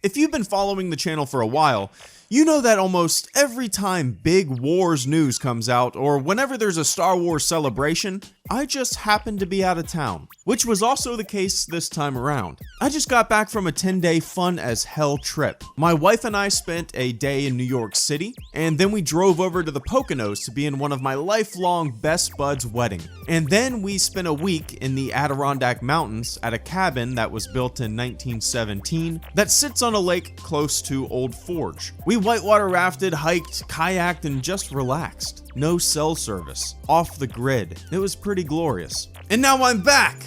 If you've been following the channel for a while, you know that almost every time big Wars news comes out, or whenever there's a Star Wars celebration, I just happen to be out of town, which was also the case this time around. I just got back from a 10-day fun as hell trip. My wife and I spent a day in New York City, and then we drove over to the Poconos to be in one of my lifelong best buds' wedding. And then we spent a week in the Adirondack Mountains at a cabin that was built in 1917 that sits on a lake close to Old Forge. We whitewater rafted, hiked, kayaked, and just relaxed. No cell service. Off the grid. It was pretty glorious. And now I'm back!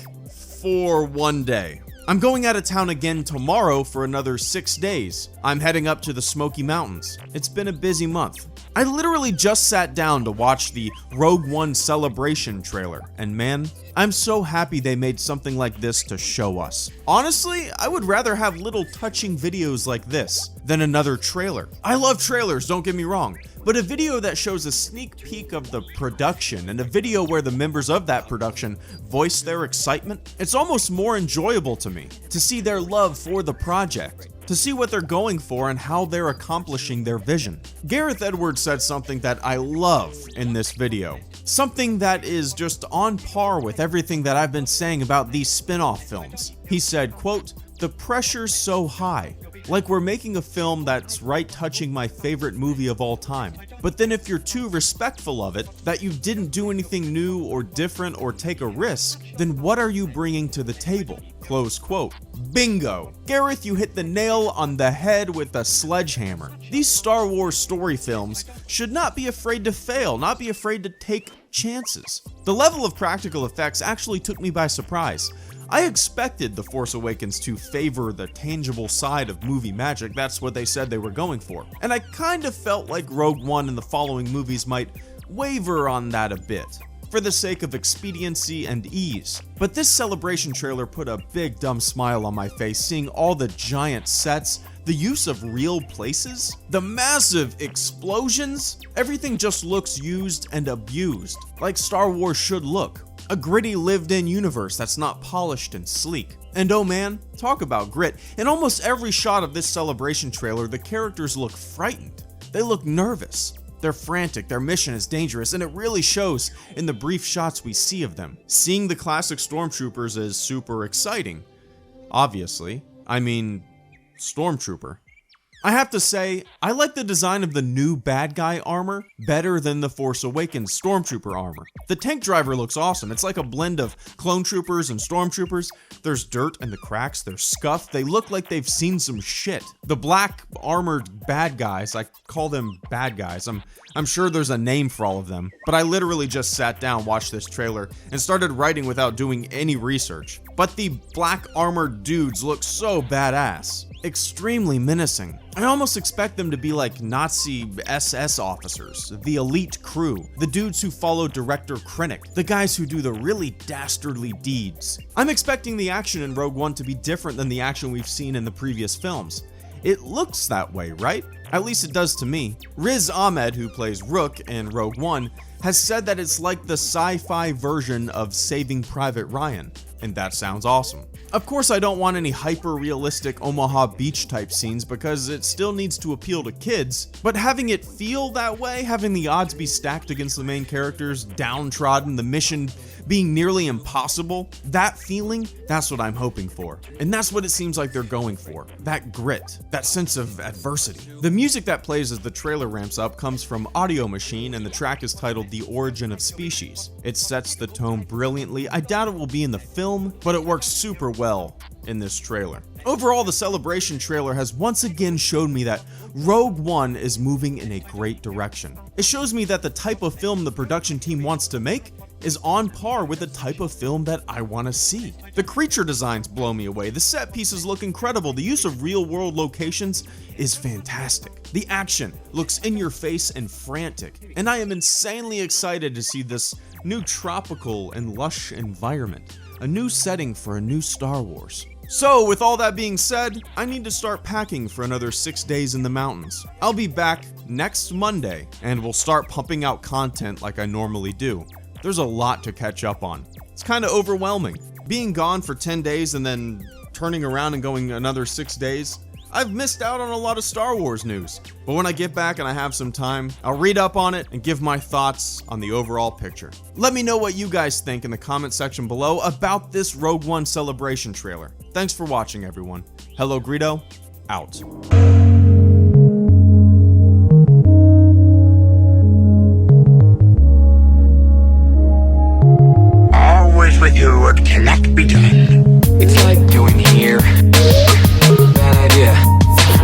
For one day. I'm going out of town again tomorrow for another 6 days. I'm heading up to the Smoky Mountains. It's been a busy month. I literally just sat down to watch the Rogue One celebration trailer, and man, I'm so happy they made something like this to show us. Honestly, I would rather have little touching videos like this than another trailer. I love trailers, don't get me wrong, but a video that shows a sneak peek of the production and a video where the members of that production voice their excitement, it's almost more enjoyable to me to see their love for the project, to see what they're going for and how they're accomplishing their vision. Gareth Edwards said something that I love in this video. Something that is just on par with everything that I've been saying about these spin-off films. He said, quote, "The pressure's so high. Like we're making a film that's right touching my favorite movie of all time. But then if you're too respectful of it, that you didn't do anything new or different or take a risk, then what are you bringing to the table?" Close quote. Bingo! Gareth, you hit the nail on the head with a sledgehammer. These Star Wars story films should not be afraid to fail, not be afraid to take chances. The level of practical effects actually took me by surprise. I expected The Force Awakens to favor the tangible side of movie magic, that's what they said they were going for. And I kind of felt like Rogue One and the following movies might waver on that a bit, for the sake of expediency and ease. But this celebration trailer put a big dumb smile on my face, seeing all the giant sets, the use of real places, the massive explosions. Everything just looks used and abused, like Star Wars should look. A gritty lived-in universe that's not polished and sleek. And oh man, talk about grit. In almost every shot of this celebration trailer, the characters look frightened. They look nervous. They're frantic, their mission is dangerous, and it really shows in the brief shots we see of them. Seeing the classic stormtroopers is super exciting. Obviously. I mean, stormtrooper. I have to say, I like the design of the new bad guy armor better than the Force Awakens stormtrooper armor. The tank driver looks awesome. It's like a blend of clone troopers and stormtroopers. There's dirt in the cracks, they're scuffed, they look like they've seen some shit. The black armored bad guys, I call them bad guys. I'm sure there's a name for all of them, but I literally just sat down, watched this trailer, and started writing without doing any research. But the black armored dudes look so badass. Extremely menacing. I almost expect them to be like Nazi SS officers, the elite crew, the dudes who follow Director Krennic, the guys who do the really dastardly deeds. I'm expecting the action in Rogue One to be different than the action we've seen in the previous films. It looks that way, right? At least it does to me. Riz Ahmed, who plays Rook in Rogue One, has said that it's like the sci-fi version of Saving Private Ryan, and that sounds awesome. Of course, I don't want any hyper-realistic Omaha Beach type scenes because it still needs to appeal to kids, but having it feel that way, having the odds be stacked against the main characters, downtrodden, the mission being nearly impossible, that feeling, that's what I'm hoping for. And that's what it seems like they're going for. That grit, that sense of adversity. The music that plays as the trailer ramps up comes from Audio Machine, and the track is titled The Origin of Species. It sets the tone brilliantly. I doubt it will be in the film, but it works super well in this trailer. Overall, the celebration trailer has once again showed me that Rogue One is moving in a great direction. It shows me that the type of film the production team wants to make is on par with the type of film that I want to see. The creature designs blow me away, the set pieces look incredible, the use of real-world locations is fantastic. The action looks in your face and frantic, and I am insanely excited to see this new tropical and lush environment, a new setting for a new Star Wars. So, with all that being said, I need to start packing for another 6 days in the mountains. I'll be back next Monday, and we'll start pumping out content like I normally do. There's a lot to catch up on. It's kind of overwhelming. Being gone for 10 days and then turning around and going another 6 days, I've missed out on a lot of Star Wars news. But when I get back and I have some time, I'll read up on it and give my thoughts on the overall picture. Let me know what you guys think in the comment section below about this Rogue One Celebration trailer. Thanks for watching, everyone. HelloGreedo, out. Always with you, it cannot be done.